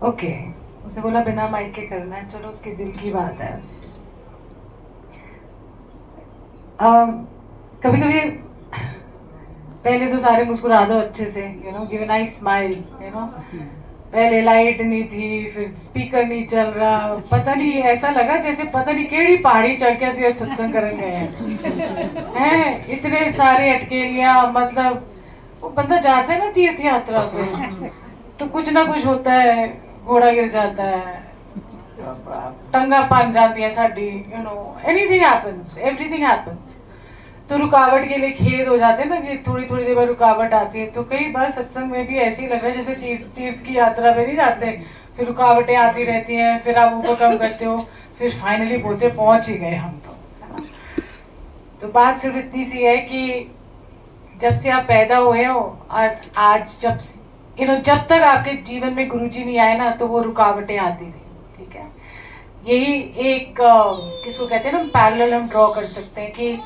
Okay, उसने बोला बिना माइक के करना है, चलो उसके दिल की बात है। कभी कभी पहले तो सारे मुस्कुरा दो अच्छे से, गिव अ नाइस स्माइल, पहले लाइट नहीं थी, फिर स्पीकर नहीं चल रहा, पता नहीं ऐसा लगा जैसे पता नहीं केड़ी पहाड़ी चढ़ के असं सत्संग करन गए हैं। इतने सारे अटकेलियां, मतलब वो बंदा जाता है ना तीर्थ यात्रा पे तो कुछ ना कुछ होता है, घोड़ा गिर जाता है, टंगा पान जाती है sari, anything happens, everything happens. तो रुकावट के लिए खेद हो जाते हैं ना कि थोड़ी थोड़ी देर बाद रुकावट आती है। तो कई बार सत्संग में भी ऐसे ही लग रहा है जैसे तीर्थ की यात्रा में नहीं जाते, फिर रुकावटें आती रहती हैं, फिर आप ओवरकम करते हो, फिर फाइनली बोलते पहुंच ही गए हम तो, है ना। तो बात सिर्फ इतनी सी है कि जब से आप पैदा हुए हो और आज जब तक आपके जीवन में गुरुजी नहीं आए ना, तो वो रुकावटें आती रही, ठीक है। यही एक किसको कहते हैं ना, पैरेलल हम ड्रॉ कर सकते हैं कि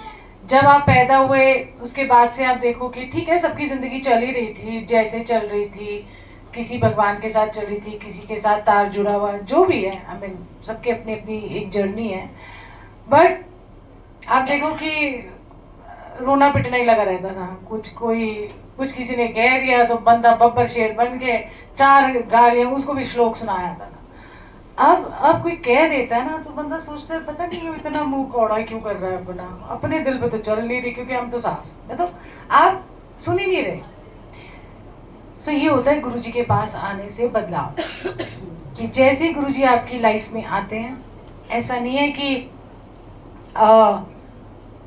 जब आप पैदा हुए उसके बाद से आप देखो कि ठीक है सबकी ज़िंदगी चल ही रही थी जैसे चल रही थी, किसी भगवान के साथ चल रही थी, किसी के साथ तार जुड़ा हुआ, जो भी है, आई मीन सबकी अपनी अपनी एक जर्नी है। बट आप देखो कि रोना पिटना ही लगा रहता था, कुछ किसी ने कह दिया तो बंदा बब्बर शेर बन के चार गालियां, उसको भी श्लोक सुनाया था। अब कोई कह देता है ना तो बंदा सोचता है पता नहीं इतना मुंह कौड़ा क्यों कर रहा है अपना, अपने दिल पे तो चल नहीं रही, क्योंकि हम तो साफ है, तो आप सुन ही नहीं रहे। सो ये होता है गुरुजी के पास आने से बदलाव, कि जैसे गुरुजी आपकी लाइफ में आते हैं, ऐसा नहीं है कि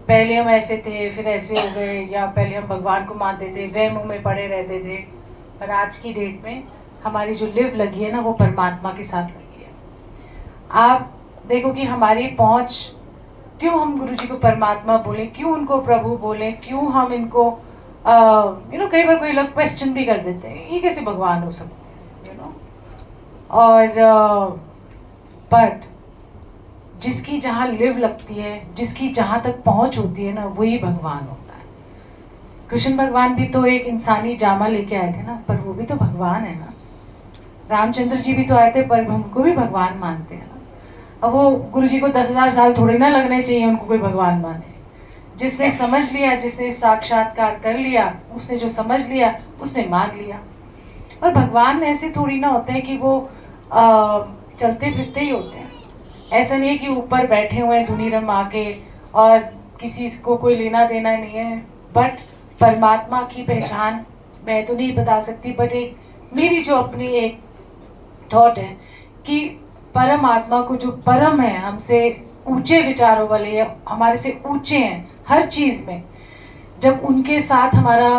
पहले हम ऐसे थे फिर ऐसे हो गए, या पहले हम भगवान को मानते थे वहमों में पड़े रहते थे, पर आज की डेट में हमारी जो लिव लगी है ना, वो परमात्मा के साथ लगी है। आप देखो कि हमारी पहुंच, क्यों हम गुरुजी को परमात्मा बोले, क्यों उनको प्रभु बोले, क्यों हम इनको कई बार कोई लोग क्वेश्चन भी कर देते हैं ये कैसे भगवान हो सकते हैं, और बट जिसकी जहाँ लिव लगती है, जिसकी जहाँ तक पहुँच होती है ना, वही भगवान होता है। कृष्ण भगवान भी तो एक इंसानी जामा लेके आए थे ना, पर वो भी तो भगवान है ना। रामचंद्र जी भी तो आए थे, पर उनको भी भगवान मानते हैं ना। अब वो गुरु जी को 10,000 साल थोड़ी ना लगने चाहिए उनको कोई भगवान माने। जिसने समझ लिया, जिसने साक्षात्कार कर लिया, उसने जो समझ लिया उसने मान लिया। और भगवान ऐसे थोड़ी ना होते हैं कि वो चलते फिरते ही होते हैं। ऐसा नहीं है कि ऊपर बैठे हुए हैं धुनी रमा के और किसी को कोई लेना देना नहीं है। बट परमात्मा की पहचान मैं तो नहीं बता सकती, बट एक मेरी जो अपनी एक थॉट है कि परमात्मा को, जो परम है, हमसे ऊंचे विचारों वाले हैं, हमारे से ऊंचे हैं हर चीज़ में, जब उनके साथ हमारा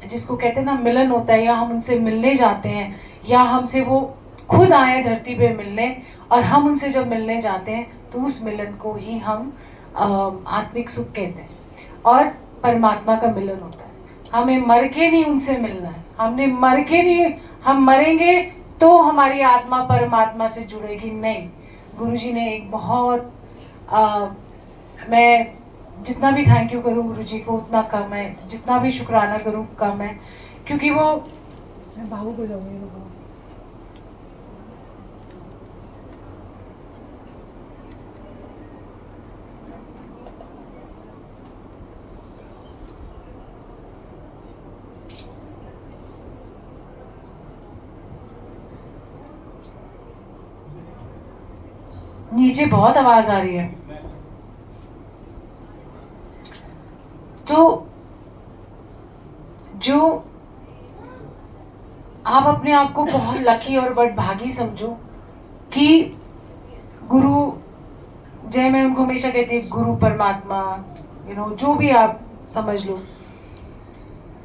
जिसको कहते हैं ना मिलन होता है, या हम उनसे मिलने जाते हैं, या हमसे वो खुद आए धरती पे मिलने, और हम उनसे जब मिलने जाते हैं तो उस मिलन को ही हम आत्मिक सुख कहते हैं, और परमात्मा का मिलन होता है। हमें मर के नहीं उनसे मिलना है, हमने मर के नहीं, हम मरेंगे तो हमारी आत्मा परमात्मा से जुड़ेगी, नहीं। गुरुजी ने एक बहुत मैं जितना भी थैंक यू करूँ गुरुजी को उतना कम है, जितना भी शुक्राना करूँ कम है, क्योंकि वो, मैं भावुक हो जाऊँगी। नीचे बहुत आवाज आ रही है। तो जो आप अपने आप को बहुत लकी और बड़भागी समझो कि गुरु, जय मैं उनको हमेशा कहती हूँ गुरु परमात्मा, जो भी आप समझ लो,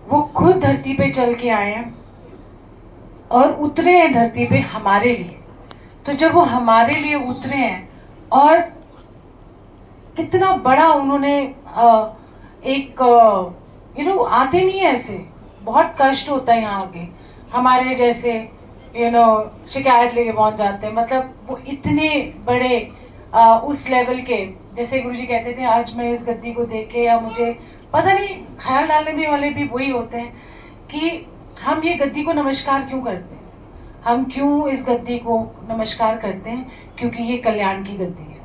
वो खुद धरती पे चल के आए हैं और उतरे हैं धरती पे हमारे लिए। तो जब वो हमारे लिए उतरे हैं, और कितना बड़ा उन्होंने एक आते नहीं है ऐसे, बहुत कष्ट होता है यहाँ के, हमारे जैसे शिकायत लेके पहुंच जाते हैं, मतलब वो इतने बड़े उस लेवल के, जैसे गुरुजी कहते थे आज मैं इस गद्दी को देख के, या मुझे पता नहीं ख्याल डालने में वाले भी वही होते हैं कि हम ये गद्दी को नमस्कार क्यों करते हैं। हम क्यों इस गद्दी को नमस्कार करते हैं? क्योंकि ये कल्याण की गद्दी है।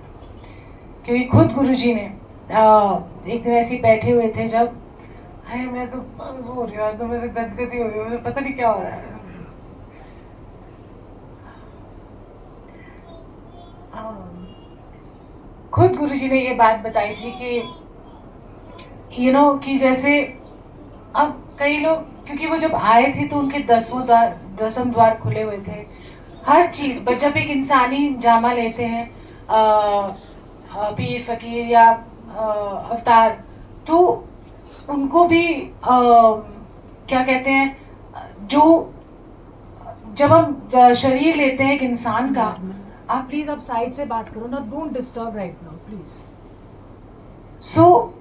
क्योंकि खुद गुरुजी ने एक दिन ऐसे ही बैठे हुए थे, जब है मैं तो हो रही हूँ, तो मेरे गदगदी हो रही है, मुझे पता नहीं क्या हो रहा है। खुद गुरुजी ने ये बात बताई थी कि कि जैसे अब कई लोग, क्योंकि वो जब आए थे तो उनके 10वें द्वार खुले हुए थे, हर चीज़। बट जब एक इंसानी जामा लेते हैं, पीर फकीर या अवतार, तो उनको भी क्या कहते हैं, जो जब हम शरीर लेते हैं एक इंसान का। आप प्लीज आप साइड से बात करो ना, don't disturb right now please. So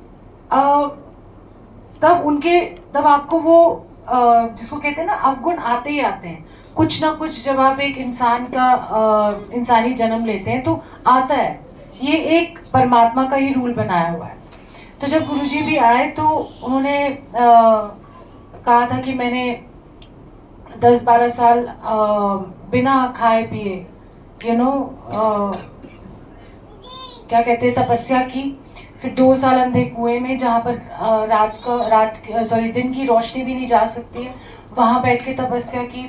तब आपको वो जिसको कहते हैं ना अवगुण आते ही आते हैं, कुछ ना कुछ। जब आप एक इंसान का इंसानी जन्म लेते हैं तो आता है, ये एक परमात्मा का ही रूल बनाया हुआ है। तो जब गुरुजी भी आए तो उन्होंने कहा था कि मैंने 10-12 साल बिना खाए पिए क्या कहते हैं तपस्या की। फिर 2 साल अंधे कुएं में, जहाँ पर दिन की रोशनी भी नहीं जा सकती है, वहाँ बैठ के तपस्या की।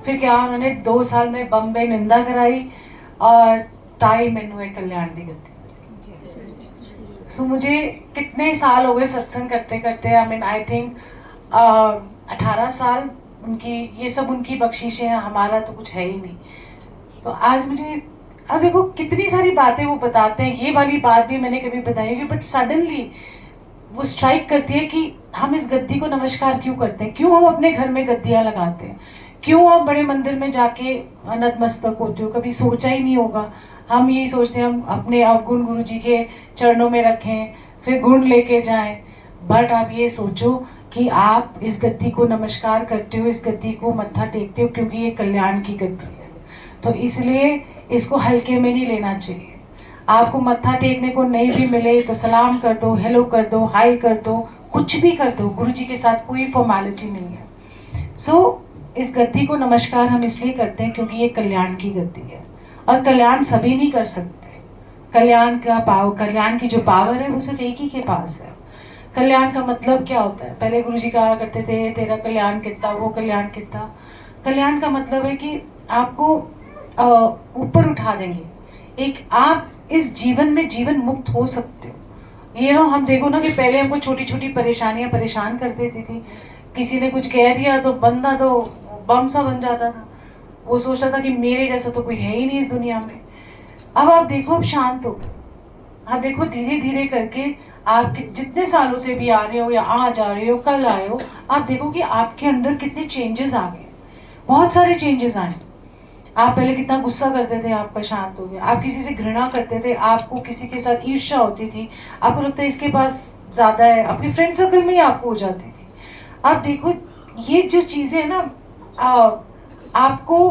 फिर क्या उन्होंने 2 साल में बम्बे निंदा कराई, और ताई मैनू एक कल्याण दी गति। सो मुझे कितने साल हो गए सत्संग करते करते, आई थिंक 18 साल। ये सब उनकी बख्शिशें हैं, हमारा तो कुछ है ही नहीं। तो आज मुझे, अब देखो कितनी सारी बातें वो बताते हैं, ये वाली बात भी मैंने कभी बताई होगी, बट सडनली वो स्ट्राइक करती है कि हम इस गद्दी को नमस्कार क्यों करते हैं, क्यों हम अपने घर में गद्दियाँ लगाते हैं, क्यों आप बड़े मंदिर में जाके नतमस्तक होते हो। कभी सोचा ही नहीं होगा। हम यही सोचते हैं हम अपने अवगुण गुरु जी के चरणों में रखें, फिर गुण लेके जाएं। बट आप ये सोचो कि आप इस गद्दी को नमस्कार करते हो, इस गद्दी को मत्था टेकते हो, क्योंकि ये कल्याण की गद्दी है। तो इसलिए इसको हल्के में नहीं लेना चाहिए। आपको मत्था टेकने को नहीं भी मिले तो सलाम कर दो, हेलो कर दो, हाय कर दो, कुछ भी कर दो। गुरु जी के साथ कोई फॉर्मेलिटी नहीं है। इस गद्दी को नमस्कार हम इसलिए करते हैं क्योंकि ये कल्याण की गद्दी है, और कल्याण सभी नहीं कर सकते। कल्याण की जो पावर है वो सिर्फ एक ही के पास है। कल्याण का मतलब क्या होता है? पहले गुरु जी कहा करते थे तेरा कल्याण कितना, वो कल्याण कितना। कल्याण का मतलब है कि आपको ऊपर उठा देंगे। एक आप इस जीवन में जीवन मुक्त हो सकते हो। हम देखो ना कि पहले हमको छोटी छोटी परेशानियां परेशान कर देती थी। किसी ने कुछ कह दिया तो बंदा तो बम सा बन जाता था। वो सोचता था कि मेरे जैसा तो कोई है ही नहीं इस दुनिया में। अब आप देखो, अब शांत हो गए। आप देखो धीरे धीरे करके, आप जितने सालों से भी आ रहे हो या आज आ रहे हो, कल आए हो, आप देखो कि आपके अंदर कितने चेंजेस आ गए। बहुत सारे चेंजेस आए। आप पहले कितना गुस्सा करते थे, आपका शांत हो गया। आप किसी से घृणा करते थे, आपको किसी के साथ ईर्ष्या होती थी, आपको लगता है इसके पास ज़्यादा है, अपने फ्रेंड सर्कल में ही आपको हो जाती थी। आप देखो ये जो चीज़ें हैं ना, आपको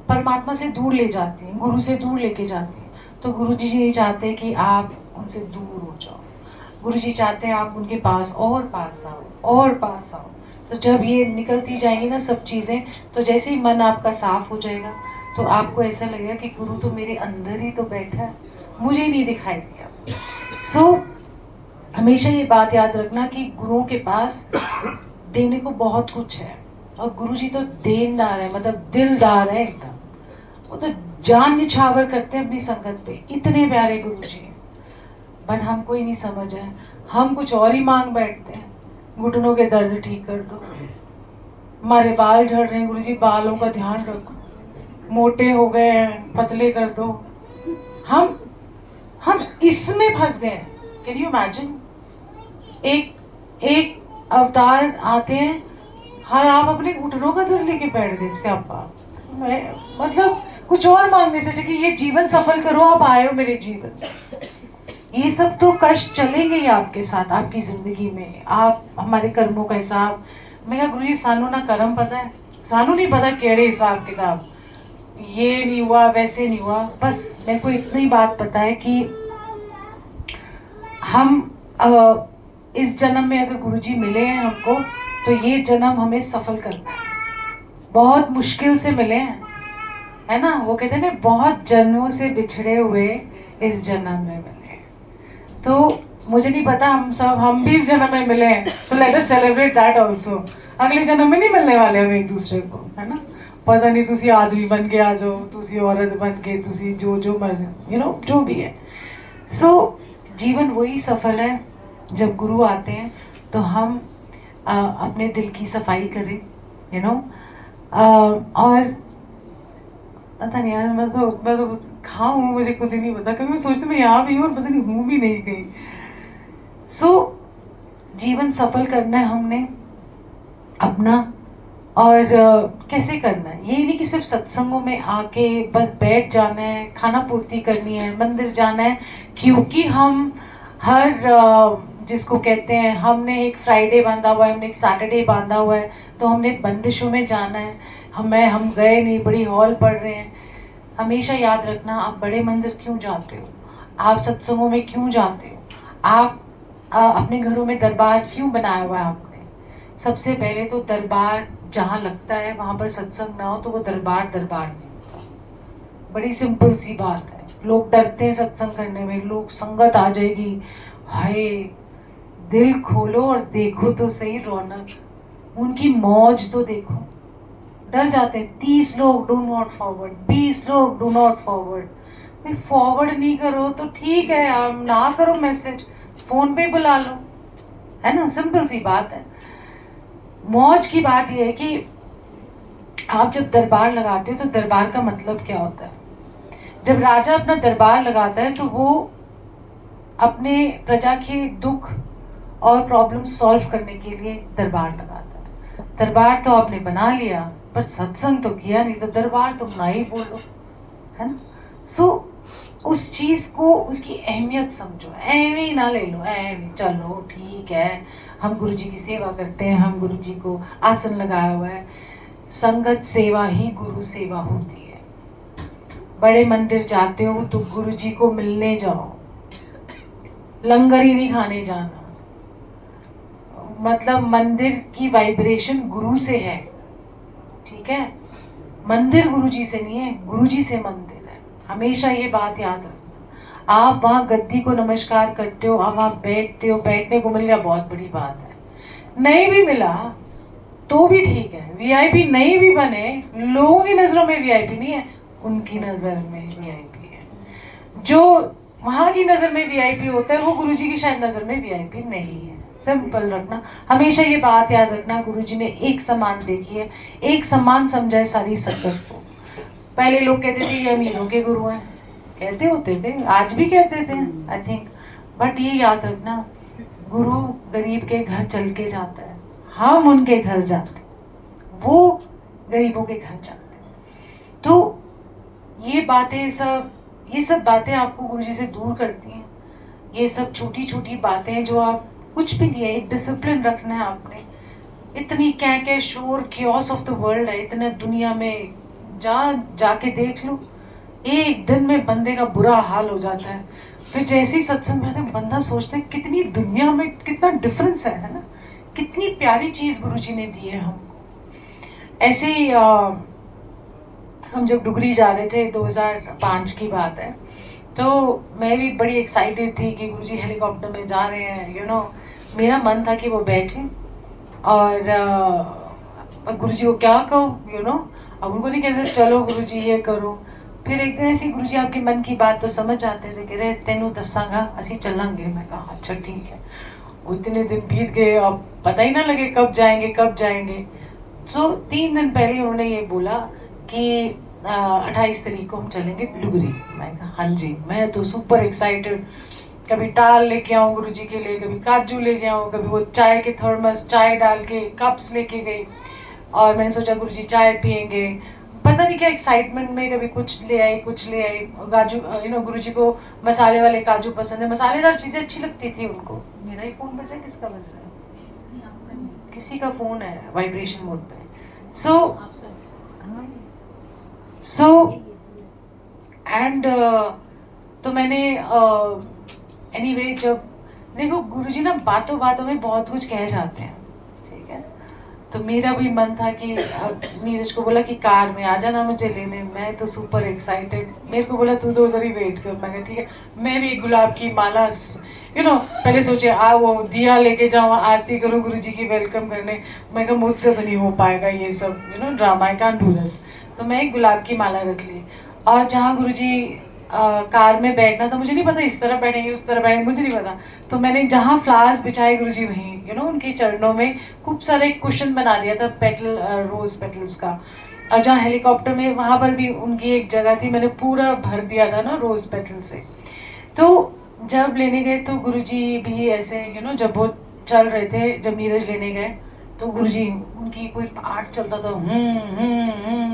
परमात्मा से दूर ले जाती हैं, गुरु से दूर लेके जाती हैं। तो गुरु जी नहीं चाहते कि आप उनसे दूर हो जाओ। गुरु जी चाहते हैं आप उनके पास और पास आओ और पास आओ। तो जब ये निकलती जाएंगी ना सब चीज़ें, तो जैसे ही मन आपका साफ हो जाएगा तो आपको ऐसा लगेगा कि गुरु तो मेरे अंदर ही तो बैठा है, मुझे ही नहीं दिखाई दिया। हमेशा ये बात याद रखना कि गुरुओं के पास देने को बहुत कुछ है, और गुरु जी तो देनदार है, मतलब दिलदार है एकदम। वो तो जान निछावर करते हैं अपनी संगत पे। इतने प्यारे गुरु जी, बट हमको ही नहीं समझ है। हम कुछ और ही मांग बैठते हैं। घुटनों के दर्द ठीक कर दो, हमारे बाल झड़ रहे हैं गुरु जी, बालों का ध्यान रखो, मोटे हो गए हैं पतले कर दो। हम इसमें फंस गए। Can you imagine? एक अवतार आते हैं, हर आप अपने घुटनों का दर्द लेके बैठ गए स्यापा। मैं मतलब कुछ और मांगने से कि ये जीवन सफल करो, आप आए हो मेरे जीवन। ये सब तो कष्ट चलेंगे ही आपके साथ आपकी जिंदगी में। आप हमारे कर्मों का हिसाब, मैं कहा गुरु जी सानू ना कर्म पता है, सानू नहीं पता केड़े हिसाब किताब, ये नहीं हुआ वैसे नहीं हुआ। बस मेरे को इतनी बात पता है कि हम इस जन्म में अगर गुरुजी मिले हैं हमको, तो ये जन्म हमें सफल करना है। बहुत मुश्किल से मिले हैं, है ना, वो कहते हैं ना बहुत जन्मों से बिछड़े हुए इस जन्म में मिले। तो मुझे नहीं पता हम भी इस जन्म में मिले हैं, तो let us celebrate that also. अगले जन्म में नहीं मिलने वाले हम एक दूसरे को, है ना। पता नहीं तुसी आदमी बन के आ जाओ, तुसी औरत बन के, तुसी जो जो मर्जी, यू नो, जो भी है। सो जीवन वही सफल है जब गुरु आते हैं तो हम अपने दिल की सफाई करें, यू नो। और पता नहीं यार, मैं तो कहाँ हूँ मुझे खुद ही नहीं पता। कभी मैं सोचती मैं यहाँ भी हूँ और पता नहीं हूँ भी नहीं कहीं। सो जीवन सफल करना है हमने अपना। और कैसे करना है, ये नहीं कि सिर्फ सत्संगों में आके बस बैठ जाना है, खाना पूर्ति करनी है, मंदिर जाना है, क्योंकि हम हर जिसको कहते हैं, हमने एक फ्राइडे बांधा हुआ है, हमने एक सैटरडे बांधा हुआ है, तो हमने बंदिशों में जाना है। हम गए नहीं, बड़ी हॉल पढ़ रहे हैं। हमेशा याद रखना, आप बड़े मंदिर क्यों जाते हो, आप सत्संगों में क्यों जाते हो, आप अपने घरों में दरबार क्यों बनाया हुआ है आपने। सबसे पहले तो दरबार जहाँ लगता है वहाँ पर सत्संग ना हो तो वो दरबार नहीं होता। बड़ी सिंपल सी बात है। लोग डरते हैं सत्संग करने में, लोग संगत आ जाएगी, हाय। दिल खोलो और देखो तो सही रौनक, उनकी मौज तो देखो। डर जाते हैं, 30 लोग डू नॉट फॉरवर्ड, 20 लोग डू नॉट फॉरवर्ड। फॉरवर्ड नहीं करो तो ठीक है यार, ना करो मैसेज, फोन पे बुला लो, है ना, सिंपल सी बात है। मौज की बात यह है कि आप जब दरबार लगाते हो तो दरबार का मतलब क्या होता है। जब राजा अपना दरबार लगाता है तो वो अपने प्रजा के दुख और प्रॉब्लम सॉल्व करने के लिए दरबार लगाता है। दरबार तो आपने बना लिया पर सत्संग तो किया नहीं, तो दरबार तो ना ही बोलो, है ना। सो उस चीज को, उसकी अहमियत समझो, ऐਵੇਂ ही ना ले लो, ऐਵੇਂ चलो ठीक है, हम गुरु जी की सेवा करते हैं, हम गुरु जी को आसन लगाया हुआ है। संगत सेवा ही गुरु सेवा होती है। बड़े मंदिर जाते हो तो गुरु जी को मिलने जाओ, लंगर ही नहीं खाने जाना। मतलब मंदिर की वाइब्रेशन गुरु से है, ठीक है। मंदिर गुरु जी से नहीं है, गुरु जी से मंदिर है। हमेशा ये बात याद रखना। आप वहाँ गद्दी को नमस्कार करते हो, आप वहाँ बैठते हो, बैठने को मिल गया बहुत बड़ी बात है। नहीं भी मिला तो भी ठीक है, वीआईपी नहीं भी बने, लोगों की नजरों में वीआईपी नहीं है, उनकी नजर में वीआईपी है। जो वहां की नजर में वीआईपी होता है वो गुरुजी की शायद नजर में वीआईपी नहीं है। सिंपल रखना, हमेशा ये बात याद रखना, गुरुजी ने एक समान देखी है, एक समान समझा है सारी संगत को। पहले लोग कहते थे ये अमीरों के गुरु हैं, कहते होते थे, आज भी कहते थे आई थिंक। बट ये याद रखना, गुरु गरीब के घर चल के जाता है, हम उनके घर जाते, वो गरीबों के घर जाते। तो ये सब बातें आपको गुरुजी से दूर करती हैं। ये सब छोटी छोटी बातें जो आप, कुछ भी नहीं है, एक डिसिप्लिन रखना है आपने। इतनी क्या शोर क्योस ऑफ द वर्ल्ड है, इतने दुनिया में जाके देख लो, एक दिन में बंदे का बुरा हाल हो जाता है। फिर जैसे ही सत्संग में आते हैं, बंदा सोचता है कितनी दुनिया में कितना डिफरेंस है ना, कितनी प्यारी चीज गुरुजी ने दी है हमको। ऐसे ही हम जब डुगरी जा रहे थे, 2005 की बात है, तो मैं भी बड़ी एक्साइटेड थी कि गुरुजी हेलीकॉप्टर में जा रहे हैं, यू नो। मेरा मन था कि वो बैठे और गुरुजी को क्या कहो, यू नो। अब उनको नहीं कहते चलो गुरुजी ये करो। फिर एक दिन ऐसी गुरुजी आपके मन की बात तो समझ जाते थे, कह रहे तेनू दसांगा असी चलांगे। मैं कहा अच्छा ठीक है। इतने दिन बीत गए, अब पता ही ना लगे कब जाएंगे। सो 3 दिन पहले उन्होंने ये बोला कि 28 तारीख को हम चलेंगे डुगरी। मैं कहा हाँ जी। मैं तो सुपर एक्साइटेड, कभी टाल लेके आऊँ गुरुजी के लिए, कभी काजू लेके आऊँ, कभी वो चाय के थर्मस, चाय डाल के कप्स लेके गई, और मैंने सोचा गुरुजी चाय पियेंगे। पता नहीं क्या एक्साइटमेंट में कभी कुछ ले आई काजू, यू नो। गुरुजी को मसाले वाले काजू पसंद है, मसालेदार चीज़ें अच्छी लगती थी उनको। मेरा ही फ़ोन बज रहा है, किसका बज रहा है? किसी का फ़ोन है वाइब्रेशन मोड पे। सो एंड तो मैंने एनीवे जब देखो गुरुजी ना बातों बातों में बहुत कुछ कह जाते हैं, ठीक है। तो मेरा भी मन था कि नीरज को बोला कि कार में आ जाना मुझे लेने, मैं तो सुपर एक्साइटेड, मेरे को बोला तू तो उधर ही वेट कर, मैं कहा ठीक है। मैं भी गुलाब की माला पहले सोचे वो दिया लेके जाऊँ, आरती करूँ गुरु जी की वेलकम करने, मैं कहा मुझसे तो नहीं हो पाएगा ये सब drama, I can't do this. तो मैं एक गुलाब की माला रख ली, और जहाँ गुरु जी कार में बैठना था, मुझे नहीं पता इस तरह बैठेंगे उस तरह बैठेंगे, मुझे नहीं पता, तो मैंने जहाँ फ्लावर्स बिछाए गुरु जी वहीं उनके चरणों में खूब सारे कुशन बना दिया था पेटल, रोज पेटल्स का। और जहाँ हेलीकॉप्टर में वहाँ पर भी उनकी एक जगह थी, मैंने पूरा भर दिया था ना रोज पेटल से। तो जब लेने गए तो गुरुजी भी ऐसे जब वो चल रहे थे, जब नीरज लेने गए तो गुरुजी उनकी कोई पार्ट चलता था,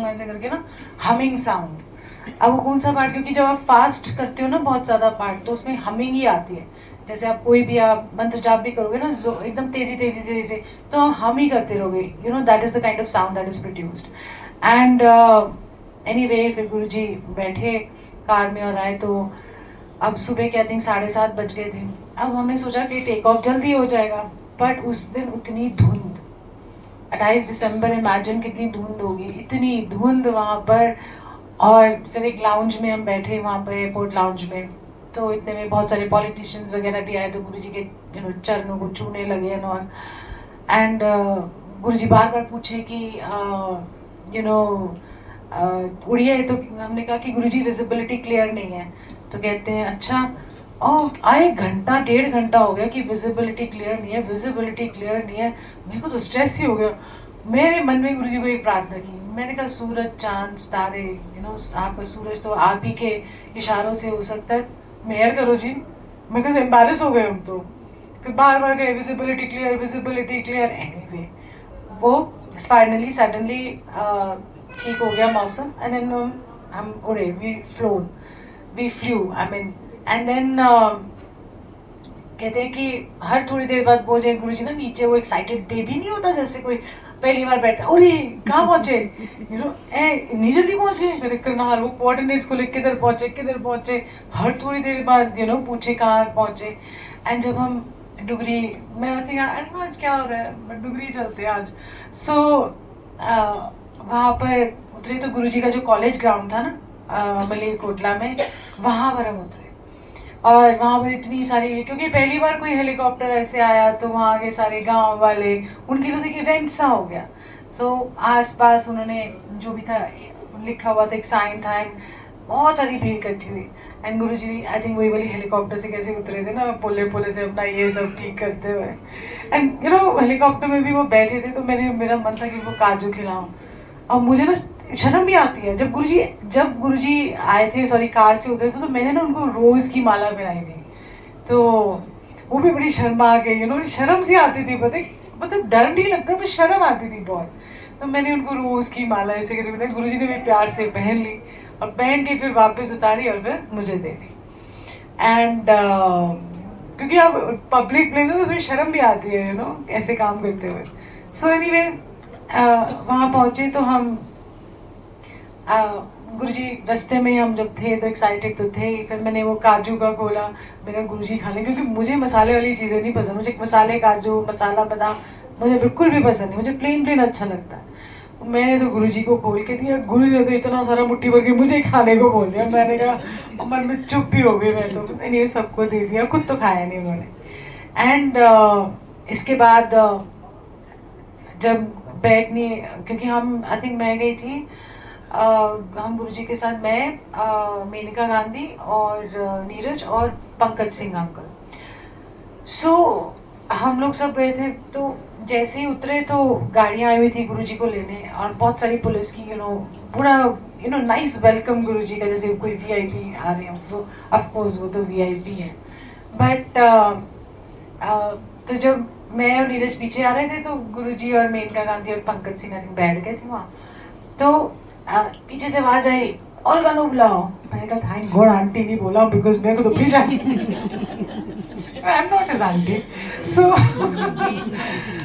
ऐसे करके ना, हमिंग साउंड। अब वो कौन सा पार्ट, क्योंकि जब आप फास्ट करते हो ना बहुत ज़्यादा पार्ट, तो उसमें हमिंग ही आती है। जैसे आप कोई भी आप मंत्र जाप भी करोगे ना, जो एकदम तेजी तेजी से जैसे, तो आप हम ही करते रहोगे, that is the kind of sound that is produced. And anyway, फिर गुरुजी बैठे कार में और आए, तो अब सुबह के आई थिंक 7:30 बज गए थे। अब हमने सोचा कि टेक ऑफ जल्दी हो जाएगा, बट उस दिन उतनी धुंध, 28 दिसंबर, इमेजिन कितनी धुंध होगी, इतनी धुंध वहाँ पर। और फिर एक लाउंज में हम बैठे वहाँ पर, एयरपोर्ट लाउंज में, तो इतने में बहुत सारे पॉलिटिशियंस वगैरह भी आए, तो गुरुजी के चरणों को छूने लगे एंड गुरुजी बार बार पूछे कि उड़िया है, तो हमने कहा कि गुरुजी विजिबिलिटी क्लियर नहीं है, तो कहते हैं अच्छा, और आए घंटा 1.5 घंटा हो गया कि विजिबिलिटी क्लियर नहीं है, विजिबिलिटी क्लियर नहीं है। मेरे को तो स्ट्रेस ही हो गया। मेरे मन में गुरुजी को एक प्रार्थना की, मैंने कहा सूरज चांद तारे, आपका सूरज तो आप ही के इशारों से हो सकता है, मेहर करो जी। मैं कहा एम्बैरेस हो गए हम तो, फिर बार बार गए visibility clear, visibility clear. Anyway, वो फाइनली सडनली ठीक हो गया मौसम, एंड देन हम उड़े, we flew, I mean, and then कहते हैं कि हर थोड़ी देर बाद बोले गुरुजी ना, नीचे वो एक्साइटेड बेबी नहीं होता, जैसे कोई पहली बार बैठा, अरे कहाँ पहुंचे, इतनी जल्दी पहुंचे, मेरे करनाल वो कोऑर्डिनेट्स को लेकर किधर पहुंचे, हर थोड़ी देर बाद पूछे कहाँ पहुंचे। एंड जब हम डुगरी, मैं थिंक आज क्या हो रहा है, बट डुगरी चलते आज। सो वहाँ पर उतरे तो गुरुजी का जो कॉलेज ग्राउंड था ना मलेरकोटला में, वहाँ पर हम उतरे, और वहाँ पर इतनी सारी, क्योंकि पहली बार कोई हेलीकॉप्टर ऐसे आया, तो वहाँ के सारे गांव वाले, उनके तो देखिए इवेंट सा हो गया। सो आसपास उन्होंने जो भी था लिखा हुआ था, एक साइन था, एंड बहुत सारी भीड़ इकट्ठी हुई। एंड गुरुजी भी आई थिंक वही वाली हेलीकॉप्टर से कैसे उतरे थे ना, पोले से अपना ये सब ठीक करते हुए, एंड हेलीकॉप्टर में भी वो बैठे थे, तो मेरा मन था कि वो काजू खिलाऊं। और मुझे ना शर्म भी आती है, जब गुरुजी आए थे, सॉरी कार से उतरे थे, तो मैंने ना उनको रोज की माला पहनाई थी, तो वो भी बड़ी शर्मा गई, शर्म सी आती थी, मतलब डर नहीं लगता, पर शर्म आती थी बहुत। तो मैंने उनको रोज की माला ऐसे करके बताया, गुरुजी ने भी प्यार से पहन ली, और पहन के फिर वापस उतारी और फिर मुझे दे दी। एंड क्योंकि आप पब्लिक प्लेस में तो थोड़ी शर्म भी आती है ऐसे काम करते हुए। सो एनीवे, वहाँ पहुँचे तो हम गुरुजी रास्ते में हम जब थे तो एक्साइटेड तो थे ही। फिर मैंने वो काजू का खोला, मैं कहा गुरुजी खा लें, क्योंकि मुझे मसाले वाली चीज़ें नहीं पसंद, मुझे मसाले काजू मसाला बादाम मुझे बिल्कुल भी पसंद नहीं, मुझे प्लेन अच्छा लगता है। मैंने तो गुरुजी को खोल के दिया, गुरु ने तो इतना सारा मुट्ठी भर के मुझे खाने को बोल दिया, मैंने कहा मन में चुप भी हो गई मैं तो, मैंने ये सबको दे दिया, खुद तो खाया नहीं उन्होंने। एंड इसके बाद जब बैठने, क्योंकि हम आई थिंक मैं गई थी, हम गुरुजी के साथ, मैं मेनका गांधी और नीरज और पंकज सिंह अंकल। सो हम लोग सब गए थे, तो जैसे ही उतरे तो गाड़ियाँ आई हुई थी गुरुजी को लेने, और बहुत सारी पुलिस की पूरा नाइस वेलकम गुरुजी का, जैसे कोई वीआईपी आ रहे हैं, वो ऑफ कोर्स वो तो वीआईपी है। बट तो जब मैं और नीरज पीछे आ रहे थे, तो गुरुजी और मेनका गांधी और पंकज सिंह बैठ गए थे वहाँ, तो पीछे से आवाज आई, और गानों बुलाओ। मैंने कहा थैंक गॉड आंटी नहीं बोला, बिकॉज मेरे को तो please I am not as aunty, so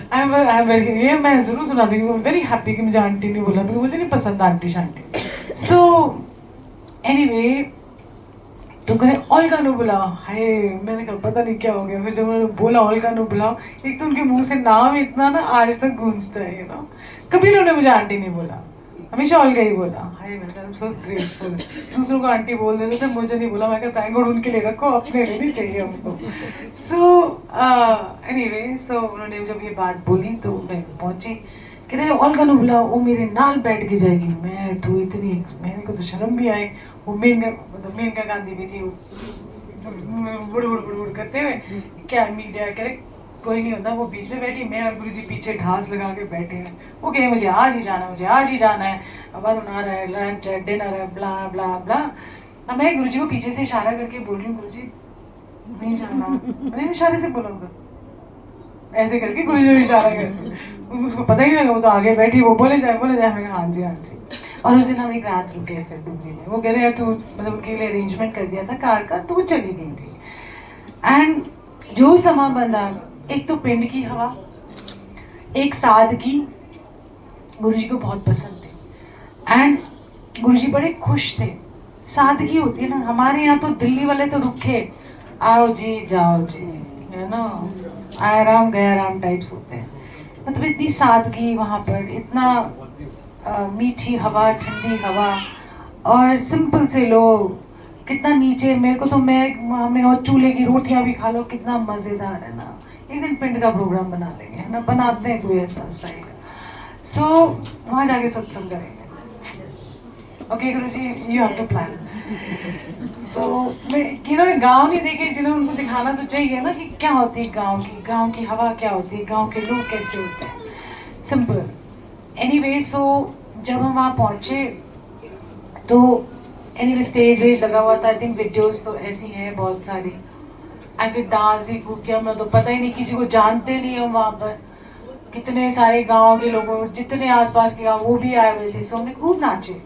I am very, ये मैं जरूर सुना दूंगी, वेरी हैप्पी कि मुझे आंटी नहीं बोला, क्योंकि मुझे नहीं पसंद आंटी शांटी। सो एनीवे, तो करें ऑल का नो बुलाओ। हाय, मैंने कहा पता नहीं क्या हो गया। फिर जब उन्होंने बोला ऑल का नो बुलाओ, एक तो उनके मुंह से नाम इतना ना आज तक गूंजता है, यू नो। कभी उन्होंने मुझे आंटी नहीं बोला, हमेशा ऑल का ही बोला। हाय, मैं आई एम सो ग्रेटफुल। दूसरों को आंटी बोल देते थे, मुझे नहीं बोला। मैं कहता थैंक गॉड, उनके लिए रखो, अपने लिए नहीं चाहिए हमको। सो एनीवे, सो उन्होंने जब ये बात बोली तो मैं पहुंची, कह रहे ऑल का नो बुलाओ, वो मेरे नाल बैठ के जाएगी। मैं तो इतनी, मैंने को तो शर्म भी आई। वो मेनका गांधी भी थी, बुड़ बुड़ बुड़ बुड़ करते हुए, क्या मीडिया करे, कोई नहीं होता। वो बीच में बैठी, मैं और गुरुजी पीछे ढास लगा के बैठे हैं। वो कहे मुझे आज ही जाना, मुझे आज ही जाना है, अब आ रहा है, लंच है, डिनर है, ब्ला ब्ला ब्ला। अब मैं गुरुजी को पीछे से इशारा करके बोल रही हूँ, गुरुजी नहीं जाना। मैंने इशारे से बोला होगा, ऐसे करके गुरुजी ने इशारा कर, उसको पता ही नहीं, वो तो आगे बैठी, वो बोले जाए मैं कहा हाँ जी हाँ जी। और उस दिन हम एक रात रुके फिर डुबरी में। वो कह रहे हैं तू, मतलब उनके लिए अरेंजमेंट कर दिया था कार का, तो वो चली गई थी। एंड जो समा बंदा, एक तो पिंड की हवा, एक सादगी, गुरुजी को बहुत पसंद थे। एंड गुरुजी बड़े खुश थे। सादगी होती है ना, हमारे यहाँ तो दिल्ली वाले तो रुखे, आओ जी जाओ जी, है ना, आराम गया राम टाइप्स होते हैं। मतलब इतनी सादगी वहाँ पर, इतना मीठी हवा, ठंडी हवा, और सिंपल से लोग, कितना नीचे। मेरे को तो हमें और चूल्हे की रोटियां भी खा लो, कितना मजेदार है ना। एक दिन पिंड का प्रोग्राम बना लेंगे, है ना, बनाते हैं कोई ऐसा स्टाइल का। सो वहाँ जाके सत्संग करेंगे। Okay Guruji, you have to plan. तो मैं, यू नो, गाँव नहीं देखे जिन्हें, उनको दिखाना तो चाहिए ना कि क्या होती है गाँव की हवा, क्या होती है, गाँव के लोग कैसे होते हैं, सिंपल। एनीवे, सो जब हम वहाँ पहुँचे तो एनीवे स्टेज वेज लगा हुआ था। आई थिंक वीडियोस तो ऐसी हैं बहुत सारी। एंड फिर डांस भी खूब किया। मैं तो पता ही नहीं, किसी को जानते नहीं हम वहाँ पर, कितने सारे गाँव के लोगों, जितने आसपास के गाँव, वो भी आए हुए थे। सो हमने खूब नाचे।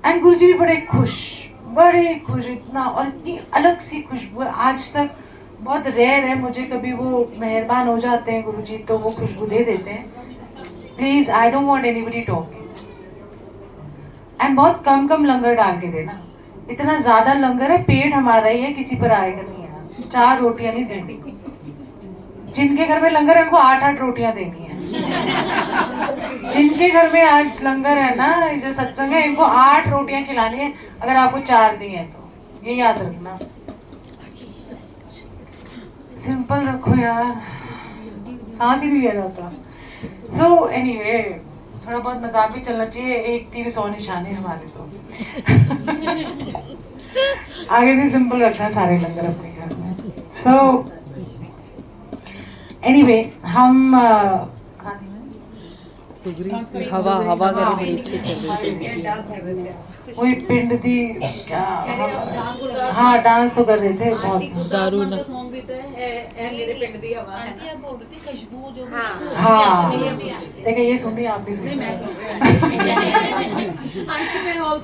एंड गुरुजी भी बड़े खुश, इतना, और इतनी अलग सी खुशबू है। आज तक बहुत रेयर है, मुझे कभी वो मेहरबान हो जाते हैं गुरुजी तो वो खुशबू दे देते हैं। Please, I don't want anybody talking. And बहुत कम लंगर डाल के देना, इतना ज्यादा लंगर है, पेट हमारा ही है, किसी पर आएगा नहीं है। 4 रोटियां नहीं देनी, जिनके घर में लंगर है उनको 8-8 रोटियां देनी है। जिनके घर में आज लंगर है ना, जो सत्संग है, इनको 8 रोटियां खिलानी है, अगर आपको 4 दी है तो। ये याद रखना, सिंपल रखो यार, सांस ही नहीं लिया जाता। सो एनीवे, थोड़ा बहुत मजाक भी चलना चाहिए, एक तीर 100 निशाने हमारे तो। आगे से सिंपल रखना सारे लंगर अपने घर में। सो एनीवे, हम हवा करी बड़ी अच्छी चल रही थी। वही पिंड थी क्या, हाँ डांस तो कर रहे थे बहुत दारू न हाँ। देखिए ये सुन रही आप भी सुन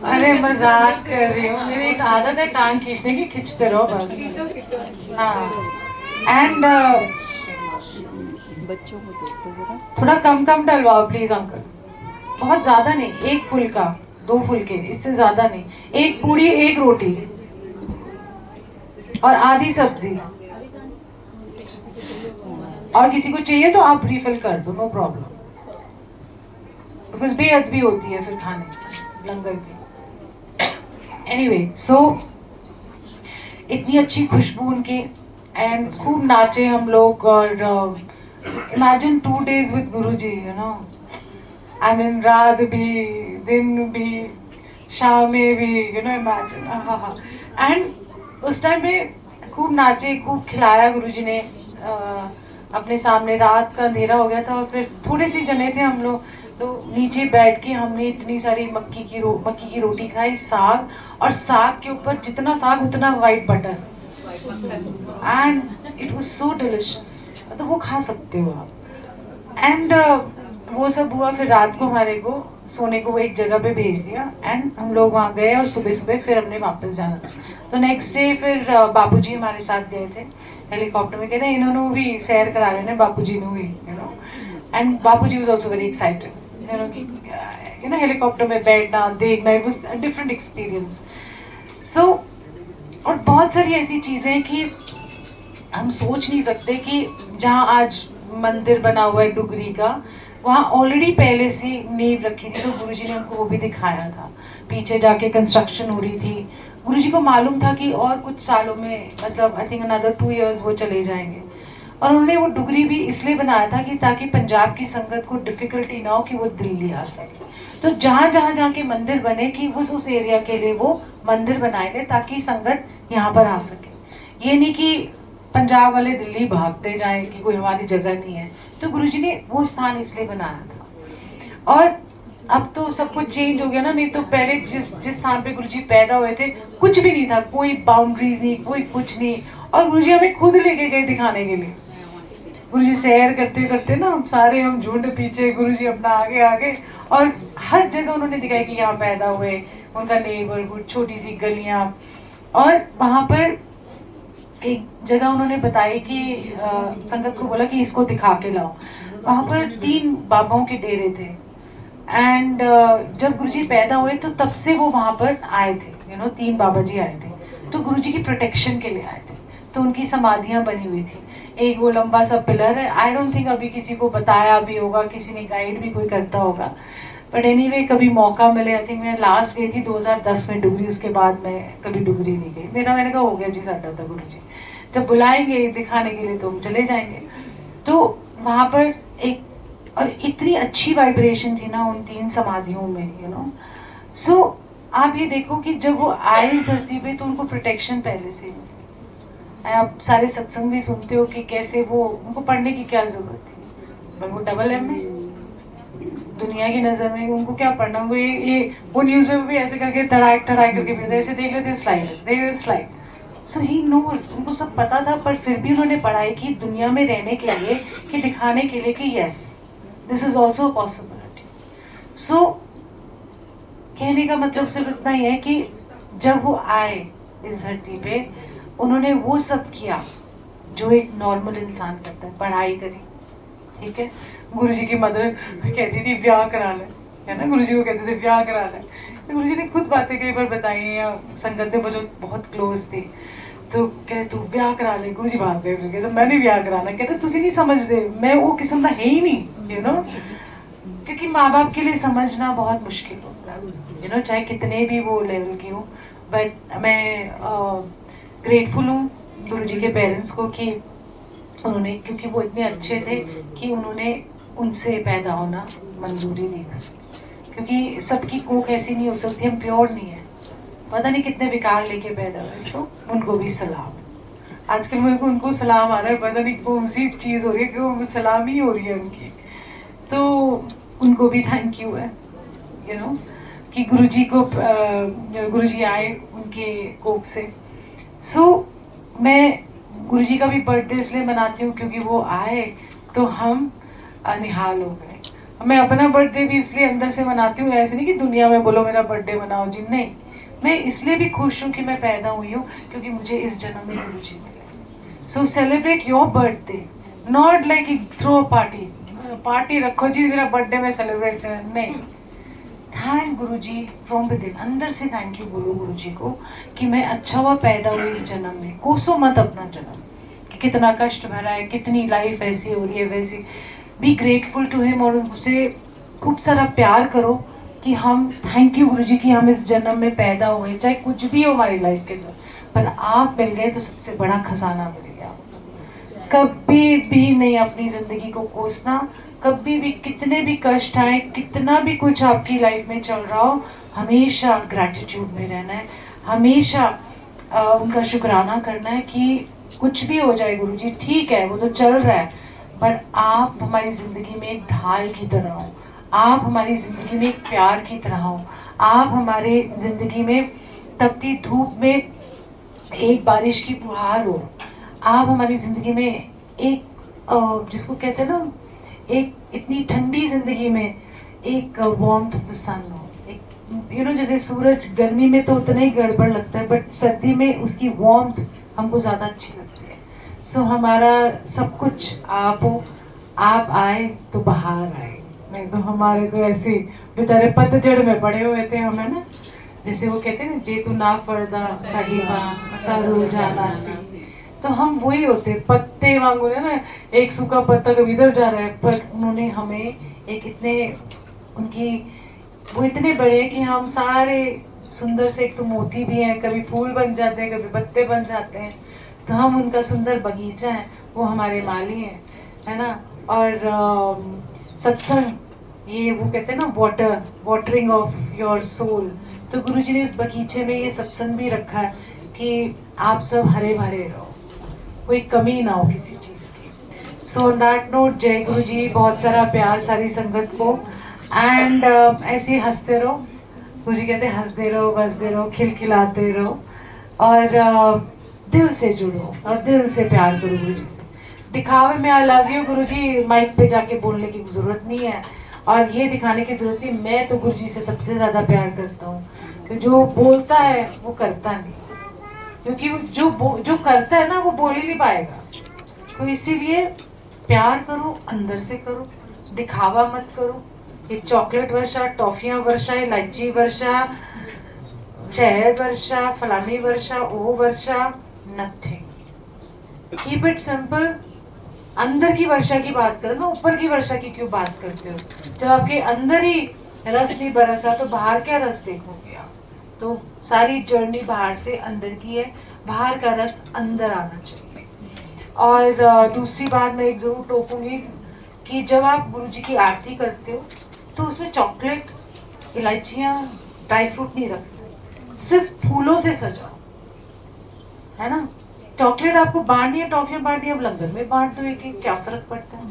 अरे मजाक कर रही हूँ, मेरी एक आदत है टांग खींचने की, खींचते रहो बस। हाँ एंड बच्चों को देखो जरा, थोड़ा कम डलवाओ प्लीज अंकल, बहुत ज्यादा नहीं, 1 फुल्का 2 फुल्के, इससे ज्यादा नहीं। 1 पूड़ी 1 रोटी और आधी सब्जी, और किसी को चाहिए तो आप रिफिल कर दो, नो प्रॉब्लम, बिकॉज बेअदबी होती है फिर खाने लंगर की। एनीवे, सो इतनी अच्छी खुशबू उनकी, एंड खूब नाचे हम लोग। और imagine 2 days with Guruji, you know, I mean रात भी, दिन भी, शामें भी, यू नो, इमेजिन। हाँ। एंड उस टाइम में खूब नाचे, खूब खिलाया गुरुजी ने। अपने सामने रात का अंधेरा हो गया था, और फिर थोड़े से जने थे हम लोग, तो नीचे बैठ के हमने इतनी सारी मक्की की रोटी खाई, साग, और साग के ऊपर जितना साग उतना white butter, and it was so delicious. तो वो खा सकते हो आप। एंड वो सब हुआ। फिर रात को हमारे को सोने को वो एक जगह पे भेज दिया, एंड हम लोग वहाँ गए, और सुबह फिर हमने वापस जाना था। तो नेक्स्ट डे फिर बापूजी हमारे साथ गए थे हेलीकॉप्टर में। कहते हैं इन्होंने भी सैर करा लेने बापूजी ने भी, you know, and Bapuji was also very excited, you know, कि यू नो हेलीकॉप्टर में बैठना, देखना, it was a different experience. So और बहुत सारी ऐसी चीज़ें कि हम सोच नहीं सकते कि जहाँ आज मंदिर बना हुआ है डुगरी का, वहाँ ऑलरेडी पहले से नींव रखी थी, तो गुरुजी ने हमको वो भी दिखाया था। पीछे जाके कंस्ट्रक्शन हो रही थी। गुरुजी को मालूम था कि और कुछ सालों में, मतलब आई थिंक अनदर 2 years वो चले जाएंगे, और उन्होंने वो डुगरी भी इसलिए बनाया था कि ताकि पंजाब की संगत को डिफ़िकल्टी ना हो कि वो दिल्ली आ सके। तो जहाँ के मंदिर बने कि उस एरिया के लिए वो मंदिर बनाए गए ताकि संगत यहाँ पर आ सके। ये नहीं कि पंजाब वाले दिल्ली भागते जाएं कि कोई हमारी जगह नहीं है। तो गुरुजी ने वो स्थान इसलिए बनाया था। और अब तो सब कुछ चेंज हो गया ना, नहीं तो पहले जिस स्थान पे गुरुजी पैदा हुए थे कुछ भी नहीं था, कोई बाउंड्रीज नहीं, कोई कुछ नहीं। और गुरुजी हमें खुद लेके गए दिखाने के लिए। गुरुजी सैर करते करते ना हम सारे, हम झुंड पीछे, गुरुजी अपना आगे आगे, और हर जगह उन्होंने दिखाया कि यहाँ पैदा हुए, उनका नेबरहुड, छोटी सी गलियाँ। और वहाँ पर एक जगह उन्होंने बताई कि संगत को बोला कि इसको दिखा के लाओ। वहाँ पर 3 बाबाओं के डेरे थे। एंड जब गुरुजी पैदा हुए तो तब से वो वहाँ पर आए थे, 3 बाबा जी आए थे, तो गुरुजी की प्रोटेक्शन के लिए आए थे। तो उनकी समाधियाँ बनी हुई थी। एक वो लंबा सा पिलर है, आई डोंट थिंक अभी किसी को बताया भी होगा, किसी ने गाइड भी कोई करता होगा, बट एनीवे कभी मौका मिले। आई थिंक मैं लास्ट गई थी 2010 में डुगरी, उसके बाद मैं कभी डुगरी नहीं गई। मैंने कहा हो गया जी साडा था, गुरुजी जब बुलाएंगे दिखाने के लिए तो हम चले जाएंगे। तो वहाँ पर एक, और इतनी अच्छी वाइब्रेशन थी ना उन 3 समाधियों में, सो आप ये देखो कि जब वो आए इस धरती पे तो उनको प्रोटेक्शन पहले से ही। आप सारे सत्संग भी सुनते हो कि कैसे वो, उनको पढ़ने की क्या जरूरत थी, पर वो डबल एम में दुनिया की नज़र में उनको क्या पढ़ना। वो न्यूज़ में भी ऐसे करके धड़ाक करके फिरते, ऐसे देख लेते स्लाइड। सो ही नोज, उनको सब पता था, पर फिर भी उन्होंने पढ़ाई की दुनिया में रहने के लिए, कि दिखाने के लिए कि yes this is also possibility. So कहने का मतलब सिर्फ इतना ही है कि जब वो आए इस धरती पे, उन्होंने वो सब किया जो एक नॉर्मल इंसान करता है, पढ़ाई करी, ठीक है। गुरुजी की मदर कहती थी ब्याह करा ले, है ना, गुरुजी को कहते थे ब्याह करा ले। तो गुरुजी ने खुद बातें कई बार बताई, या संगत में जो बहुत क्लोज थी, तो कहते तू ब्याह करा ले, गुरुजी बात कर, तो मैंने ब्याह कराना, कहते तुसी नहीं समझते, मैं वो किस्म का है ही नहीं, क्योंकि माँ बाप के लिए समझना बहुत मुश्किल होता है, चाहे कितने भी वो लेवल की हो। बट मैं ग्रेटफुल हूँ गुरुजी के पेरेंट्स को कि उन्होंने, क्योंकि वो इतने अच्छे थे कि उन्होंने उनसे पैदा होना मंजूरी दी उसकी, क्योंकि सबकी कोख ऐसी नहीं हो सकती, हम प्योर नहीं है, पता नहीं कितने विकार लेके पैदा हुए। सो उनको भी सलाम। आजकल मेरे को उनको सलाम आ रहा है, पता नहीं कौन सी चीज़ हो रही है कि वो सलाम ही हो रही है उनकी, तो उनको भी थैंक यू है, कि गुरुजी आए उनके कोख से। सो मैं गुरुजी का भी बर्थडे इसलिए मनाती हूँ क्योंकि वो आए तो हम निहाल हो गए। मैं अपना बर्थडे भी इसलिए अंदर से मनाती हूँ, ऐसे नहीं कि दुनिया में बोलो मेरा बर्थडे मनाओ जी, नहीं, मैं इसलिए भी खुश हूँ कि मैं पैदा हुई हूँ क्योंकि मुझे इस जन्म में गुरुजी मिले। So celebrate your birthday, not like throw party रखो जी मेरा बर्थडे में सेलिब्रेट करें, नहीं। Thank Guruji from within, अंदर से थैंक यू बोलो गुरुजी को कि मैं अच्छा हुआ पैदा हुई इस जन्म में। कोसो मत अपना जन्म कि कितना कष्ट भरा है, कितनी लाइफ ऐसी हो रही है वैसी। बी ग्रेटफुल टू हिम और उसे खूब सारा प्यार करो कि हम थैंक यू गुरुजी कि हम इस जन्म में पैदा हुए, चाहे कुछ भी हो हमारी लाइफ के अंदर, पर आप मिल गए तो सबसे बड़ा खजाना मिल गया। कभी भी नहीं अपनी जिंदगी को कोसना, कभी भी कितने भी कष्ट आए, कितना भी कुछ आपकी लाइफ में चल रहा हो, हमेशा ग्रैटिट्यूड में रहना है, हमेशा उनका शुक्राना करना है कि कुछ भी हो जाए गुरुजी ठीक है वो तो चल रहा है, पर आप हमारी ज़िंदगी में एक ढाल की तरह हो, आप हमारी ज़िंदगी में एक प्यार की तरह हो, आप हमारे ज़िंदगी में तपती धूप में एक बारिश की फुहार हो, आप हमारी ज़िंदगी में एक जिसको कहते हैं ना, एक इतनी ठंडी ज़िंदगी में एक वार्मथ ऑफ द सन हो, एक जैसे सूरज गर्मी में तो उतना ही गड़बड़ लगता है, बट सर्दी में उसकी वार्मथ हमको ज़्यादा अच्छी लगती है। सो हमारा सब कुछ आप हो, आप आए तो बाहर आए, नहीं तो हमारे तो ऐसे बेचारे पतझड़ में पड़े हुए थे हम, है ना। जैसे वो कहते हैं ना, जे तू ना फरदा साहिबा सारू जाना सी, तो हम वही होते, पत्ते वांगू है ना, एक सूखा पत्ता कभी इधर जा रहा है, पर उन्होंने हमें एक इतने, उनकी वो इतने बड़े हैं कि हम सारे सुंदर से, एक तो मोती भी हैं, कभी फूल बन जाते हैं, कभी पत्ते बन जाते हैं, तो हम उनका सुंदर बगीचा है, वो हमारे माली हैं, है ना। और सत्संग, ये वो कहते हैं ना, वाटरिंग ऑफ योर सोल, तो गुरुजी ने इस बगीचे में ये सत्संग भी रखा है कि आप सब हरे भरे रहो, कोई कमी ना हो किसी चीज़ की। सो ऑन दैट नोट, जय गुरु जी, बहुत सारा प्यार सारी संगत को, एंड ऐसे ही हंसते रहो। गुरु जी कहते हैं हंसते रहो, बसते रहो, खिलखिलाते रहो, और दिल से जुड़ो और दिल से प्यार करो गुरु जी से। दिखावे में I love you Guru ji mic पे जाके बोलने की जरूरत नहीं है, और ये दिखाने की जरूरत नहीं। मैं तो गुरु जी से सबसे ज़्यादा प्यार करता हूँ, तो जो बोलता है वो करता नहीं, क्योंकि जो करता है ना वो बोल ही नहीं पाएगा। तो इसीलिए प्यार करो, अंदर से करो, दिखावा मत करो। ये चॉकलेट वर्षा, टॉफियाँ वर्षा, इलायची वर्षा, शहद वर्षा, फलानी वर्षा, ओ वर्षा, नथिंग। Keep it simple. अंदर की वर्षा की बात करो ना, ऊपर की वर्षा की क्यों बात करते हो? जब आपके अंदर ही रस नहीं बरसा तो बाहर क्या रस देखोगे आप? तो सारी जर्नी बाहर से अंदर की है, बाहर का रस अंदर आना चाहिए। और दूसरी बात मैं एक जरूर टोकूंगी कि जब आप गुरु जी की आरती करते हो तो उसमें चॉकलेट, इलायचियाँ, ड्राई फ्रूट नहीं रखते, सिर्फ फूलों से सजाओ, है ना। चॉकलेट आपको बांटनी है, टॉफियाँ बांटनी है, अब लंगर में बांट दो एक एक, क्या फर्क पड़ता है?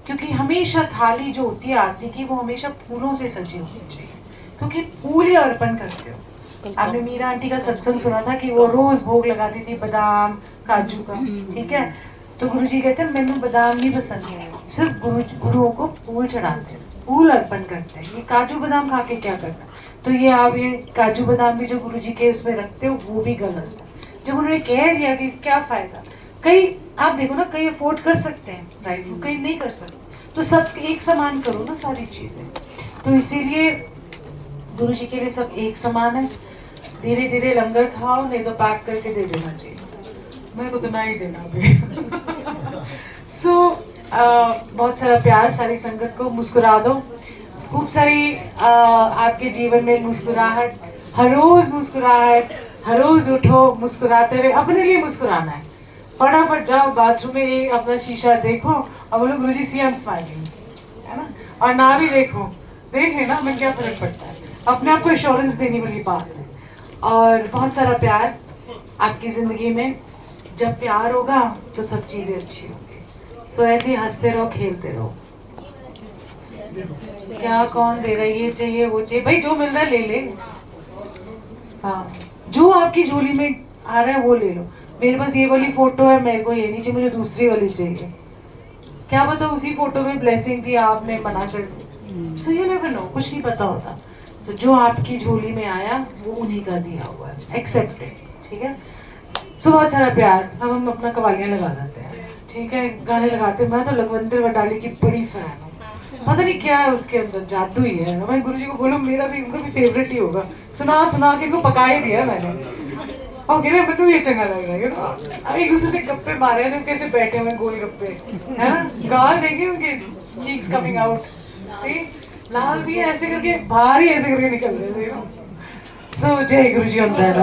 क्योंकि हमेशा थाली जो होती है आरती की वो हमेशा फूलों से सजी होनी चाहिए, क्योंकि फूल ही अर्पण करते हो। आपने मीरा आंटी का सत्संग सुना था कि वो रोज भोग लगाती थी बादाम काजू का, ठीक है। तो गुरु जी कहते हैं मैंने बादाम नहीं पसंद है, सिर्फ गुरुओं को फूल चढ़ाते हैं, फूल अर्पण करते हैं। ये काजू बादाम खा के क्या करना? तो ये आप ये काजू बादाम भी जो गुरु जी के उसमें रखते हो वो भी गलत है। जब उन्होंने कह दिया कि क्या फायदा, कई आप देखो ना, कई अफोर्ड कर सकते हैं ड्राई फ्रूट, कई नहीं कर सकते, तो सब एक समान करो ना सारी चीजें। तो इसीलिए गुरु जी के लिए सब एक समान है। धीरे धीरे लंगर खाओ, नहीं तो पैक करके दे देना चाहिए, मेरे को तो ना ही देना भी। सो बहुत सारा प्यार सारी संगत को, मुस्कुरा दो खूब सारी, आपके जीवन में मुस्कुराहट, हर रोज मुस्कुराहट, हर रोज उठो मुस्कुराते हुए, अपने लिए मुस्कुराना है। फटाफट जाओ बाथरूम में, ये अपना शीशा देखो और बोलो गुरु जी सी आई एम स्माइलिंग, है ना। और ना भी देखो, देख लेना, हमें क्या फर्क पड़ता है, अपने आप को एश्योरेंस देने वाली बात है। और बहुत सारा प्यार आपकी जिंदगी में, जब प्यार होगा तो सब चीजें अच्छी होंगी। सो ऐसे ही हंसते रहो, खेलते रहो। क्या कौन दे रहा है, ये चाहिए वो चाहिए, भाई जो मिल रहा है ले ले। हाँ, जो आपकी झोली में आ रहा है वो ले लो। मेरे पास ये वाली फोटो है, मेरे को ये नहीं चाहिए, मुझे दूसरी वाली चाहिए। क्या पता उसी फोटो में ब्लेसिंग थी, आपने मना कर दी। सो यू नेवर नो, कुछ नहीं पता होता। तो जो आपकी झोली में आया वो उन्हीं का दिया हुआ है, एक्सेप्टेड, ठीक है। सो बहुत सारा प्यार। अब हम अपना कवालियाँ लगा देते हैं, ठीक है, गाने लगाते हैं। मैं तो लखविंदर वडाली की बड़ी फैन हूँ, पता नहीं क्या है उसके अंदर, जादू ही है। मैं गुरु जी को बोलूँ मेरा भी, उनका भी फेवरेट ही होगा। सुना सुना के इनको पका ही दिया मैंने, और कह रहे मेरे ये चंगा लग रहा है, अब एक दूसरे से गप्पे मारे हैं, कैसे बैठे हुए गोल गप्पे, है ना। गाल देखिए उनके, चीक्स कमिंग आउट, सी लाल भी है, ऐसे करके बाहर ही ऐसे करके निकल रहे थे। सो जय गुरु जी अंदर।